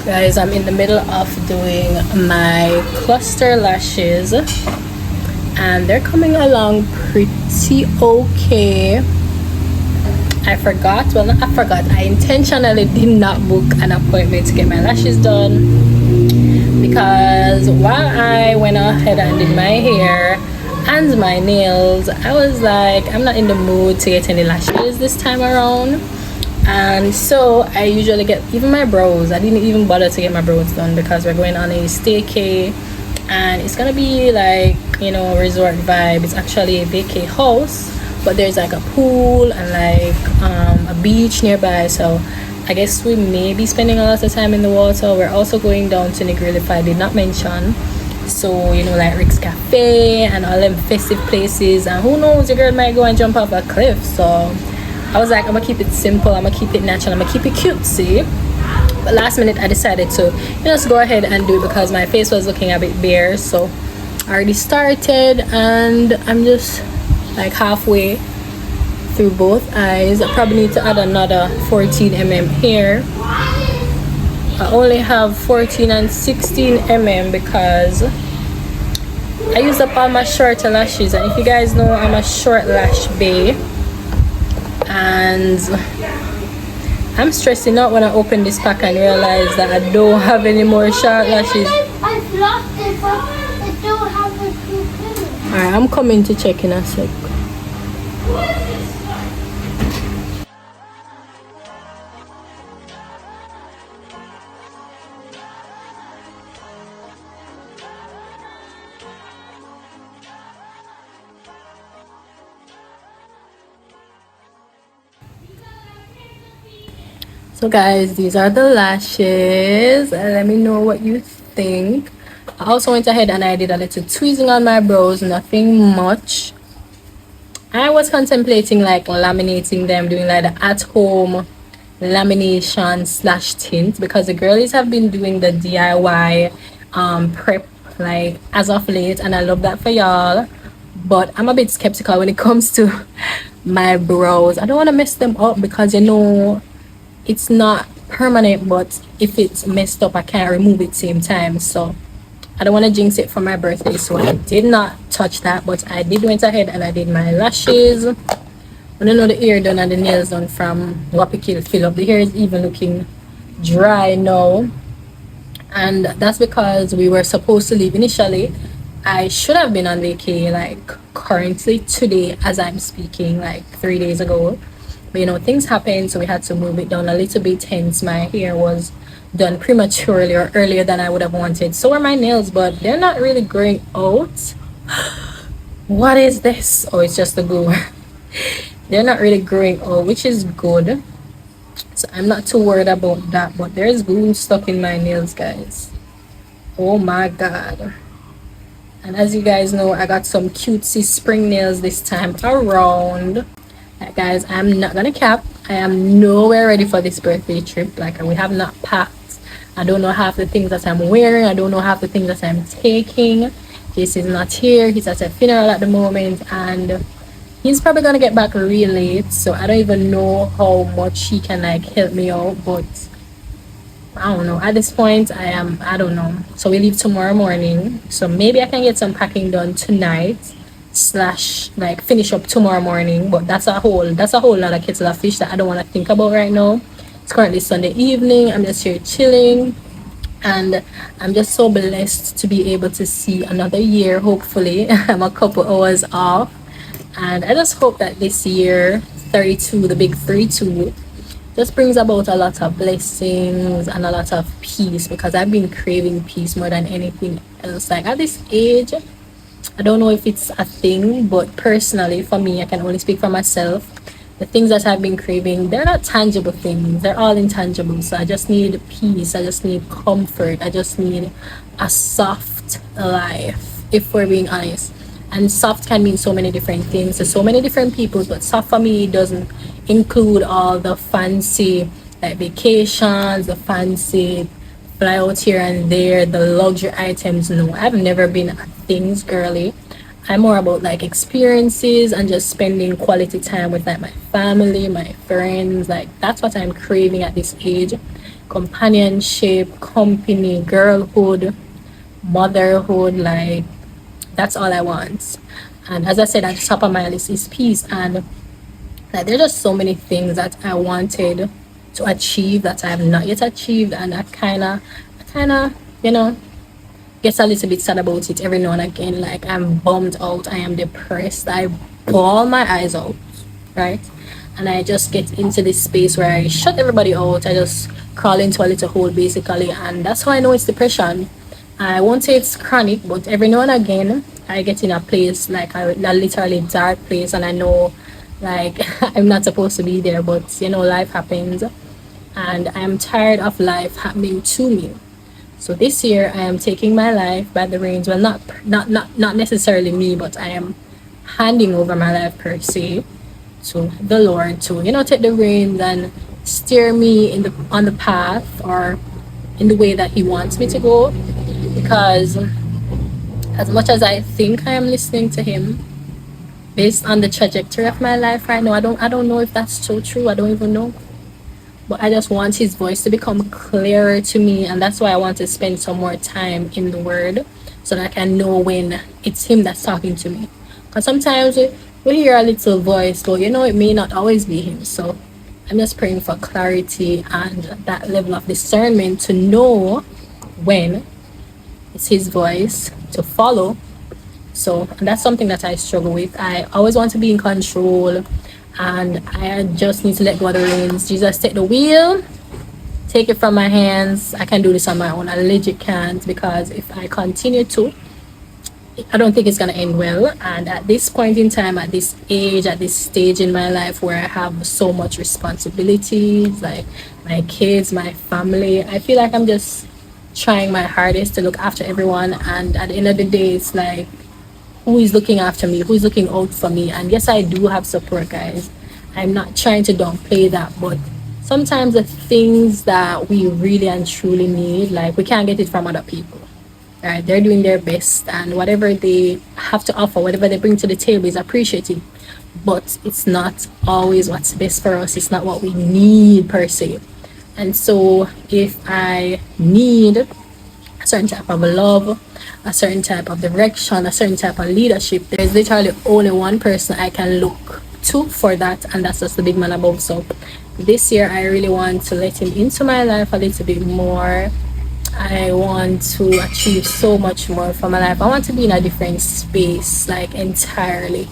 Guys, I'm in the middle of doing my cluster lashes. and they're coming along pretty okay. I forgot, well not I forgot, I intentionally did not book an appointment to get my lashes done, because while I went ahead and did my hair and my nails, I was like, I'm not in the mood to get any lashes this time around. And so I usually get even my brows. I didn't even bother to get my brows done because we're going on a staycay, and it's gonna be like, you know, resort vibe. It's actually a vacay house, but there's like a pool and like a beach nearby, so I guess we may be spending a lot of time in the water. We're also going down to Negril, if I did not mention. So, you know, like Rick's Cafe and all them festive places, and who knows, your girl might go and jump off a cliff. So I was like, I'm gonna keep it simple, I'm gonna keep it natural, I'm gonna keep it cutesy. But last minute I decided to, you know, just go ahead and do it because my face was looking a bit bare. So I already started, and I'm just like halfway through both eyes. I probably need to add another 14mm here. I only have 14 and 16mm because I used up all my shorter lashes, and if you guys know, I'm a short lash bae, and I'm stressing out when I open this pack and realize that I don't have any more short lashes. I've lost it, but I don't have a few. Alright, I'm coming to check in a sec. So guys, these are the lashes. Let me know what you think. I also went ahead and I did a little tweezing on my brows, nothing much. I was contemplating like laminating them, doing like the at-home lamination slash tint, because the girlies have been doing the DIY prep like as of late, and I love that for y'all. But I'm a bit skeptical when it comes to my brows. I don't want to mess them up because, you know, it's not permanent, but if it's messed up I can't remove it same time. So I don't want to jinx it for my birthday, so I did not touch that. But I did went ahead and I did my lashes. When I know the hair done and the nails done from Wapikil fill up, the hair is even looking dry now, and that's because we were supposed to leave initially. I should have been on vacay like currently today as I'm speaking, like 3 days ago. But you know, things happened, so we had to move it down a little bit. Hence my hair was done prematurely or earlier than I would have wanted. So are my nails, but they're not really growing out. What is this? Oh, it's just the glue. They're not really growing out, which is good, so I'm not too worried about that. But there's glue stuck in my nails, guys. Oh my god. And as you guys know, I got some cutesy spring nails this time around. Like, guys, I'm not gonna cap, I am nowhere ready for this birthday trip. Like, we have not packed. I don't know half the things that I'm wearing, I don't know half the things that I'm taking. This is not here, he's at a funeral at the moment, and he's probably gonna get back real late, so I don't even know how much he can like help me out. But I don't know, at this point I don't know. So we leave tomorrow morning, so maybe I can get some packing done tonight slash like finish up tomorrow morning. But that's a whole lot of kettle of fish that I don't want to think about right now. It's currently Sunday evening, I'm just here chilling, and I'm just so blessed to be able to see another year. Hopefully I'm a couple hours off, and I just hope that this year 32, the big 32, just brings about a lot of blessings and a lot of peace, because I've been craving peace more than anything else. Like, at this age, I don't know if it's a thing, but personally for me, I can only speak for myself, the things that I've been craving, they're not tangible things, they're all intangible. So I just need peace, I just need comfort, I just need a soft life, if we're being honest. And soft can mean so many different things to so many different people, but soft for me doesn't include all the fancy like vacations, the fancy fly out here and there, the luxury items. No, I've never been a things girly. I'm more about like experiences and just spending quality time with like my family, my friends. Like, that's what I'm craving at this age. Companionship, company, girlhood, motherhood, like That's all I want. And as I said, at the top of my list is peace. And like there's just so many things that I wanted to achieve that I have not yet achieved, and I kinda, you know, gets a little bit sad about it every now and again. Like I'm bummed out, I am depressed, I bawl my eyes out, right? And I just get into this space where I shut everybody out. I just crawl into a little hole basically, and that's how I know it's depression. I won't say it's chronic, but every now and again I get in a place like a literally dark place, and I know like I'm not supposed to be there, but you know, life happens, and I'm tired of life happening to me. So this year I am taking my life by the reins. Well, not necessarily me, but I am handing over my life per se to the Lord to, you know, take the reins and steer me in the on the path or in the way that He wants me to go. Because as much as I think I am listening to Him, based on the trajectory of my life right now, I don't know if that's so true. I don't even know. But I just want His voice to become clearer to me, and that's why I want to spend some more time in the Word so that I can know when it's Him that's talking to me. Because sometimes we hear a little voice, but you know, it may not always be Him. So I'm just praying for clarity and that level of discernment to know when it's His voice to follow. So and that's something that I struggle with. I always want to be in control, and I just need to let go of the reins. Jesus, take the wheel, take it from my hands. I can do this on my own. I legit can't, because if I continue to, I don't think it's gonna end well. And at this point in time, at this age, at this stage in my life where I have so much responsibilities, like my kids, my family, I feel like I'm just trying my hardest to look after everyone, and at the end of the day, it's like, who is looking after me, who is looking out for me? And yes, I do have support, guys. I'm not trying to downplay that, but sometimes the things that we really and truly need, like we can't get it from other people. All right, they're doing their best, and whatever they have to offer, whatever they bring to the table is appreciated, but it's not always what's best for us. It's not what we need per se. And so if I need a certain type of love, a certain type of direction, a certain type of leadership, there's literally only one person I can look to for that, and that's just the big man above. So this year I really want to let Him into my life a little bit more. I want to achieve so much more for my life. I want to be in a different space, like entirely.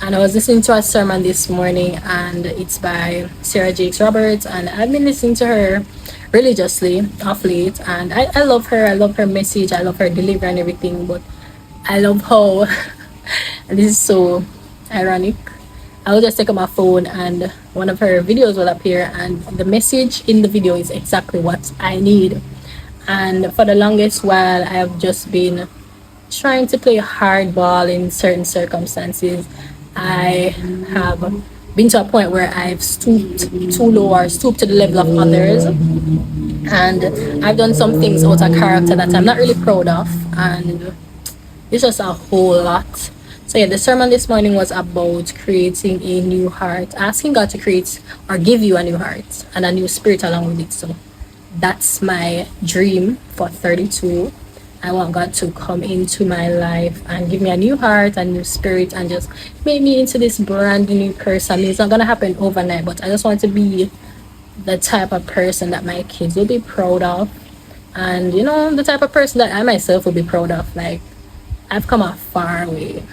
And I was listening to a sermon this morning, and it's by Sarah Jakes Roberts, and I've been listening to her religiously of late, and I love her. I love her message, I love her delivery and everything, but I love how and this is so ironic, I will just take out my phone and one of her videos will appear, and the message in the video is exactly what I need. And for the longest while, I have just been trying to play hardball in certain circumstances. I have been to a point where I've stooped too low or stooped to the level of others, and I've done some things out of character that I'm not really proud of, and it's just a whole lot. So yeah, the sermon this morning was about creating a new heart, asking God to create or give you a new heart and a new spirit along with it. So that's my dream for 32. I want God to come into my life and give me a new heart, a new spirit, and just make me into this brand new person. It's not gonna happen overnight, but I just want to be the type of person that my kids will be proud of, and you know, the type of person that I myself will be proud of. Like, I've come a far way.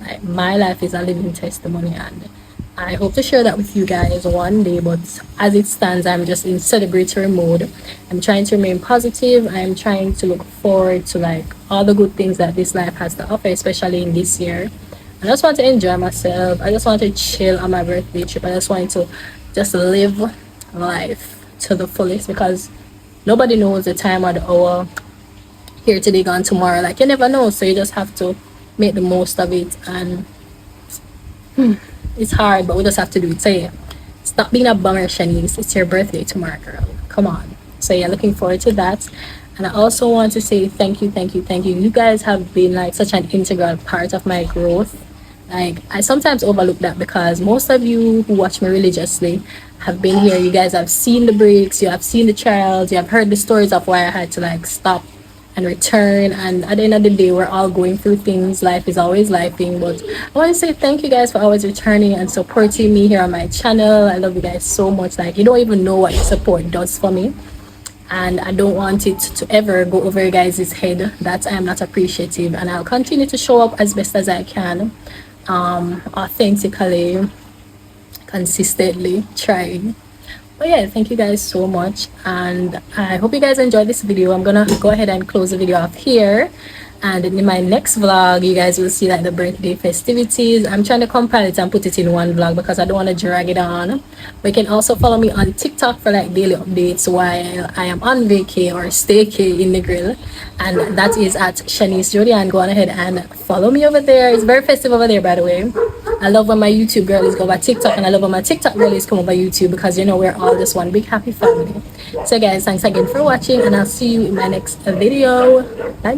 Like, my life is a living testimony, and I hope to share that with you guys one day. But as it stands, I'm just in celebratory mode. I'm trying to remain positive. I'm trying to look forward to like all the good things that this life has to offer, especially in this year. I just want to enjoy myself. I just want to chill on my birthday trip. I just want to just live life to the fullest, because nobody knows the time or the hour. Here today, gone tomorrow. Like, you never know. So you just have to make the most of it. And it's hard, but we just have to do it. So yeah, stop being a bummer, Shanice. It's your birthday tomorrow, girl. Come on. So yeah, looking forward to that. And I also want to say thank you. You guys have been like such an integral part of my growth. Like, I sometimes overlook that, because most of you who watch me religiously have been here. You guys have seen the breaks, you have seen the trials, you have heard the stories of why I had to like stop and return. And at the end of the day, we're all going through things. Life is always lifing. But I want to say thank you guys for always returning and supporting me here on my channel. I love you guys so much. Like, you don't even know what your support does for me, and I don't want it to ever go over your guys' head that I am not appreciative. And I'll continue to show up as best as I can, authentically, consistently trying. But yeah, thank you guys so much, and I hope you guys enjoyed this video. I'm gonna go ahead and close the video off here, and in my next vlog you guys will see like the birthday festivities. I'm trying to compile it and put it in one vlog because I don't want to drag it on. But you can also follow me on TikTok for like daily updates while I am on vacay or staycay in the grill, and that is at Shanice Jodian. Go on ahead and follow me over there. It's very festive over there, by the way. I love when my YouTube girlies go over TikTok, and I love when my TikTok girlies come over YouTube, because you know we're all just one big happy family. So guys, thanks again for watching, and I'll see you in my next video. Bye.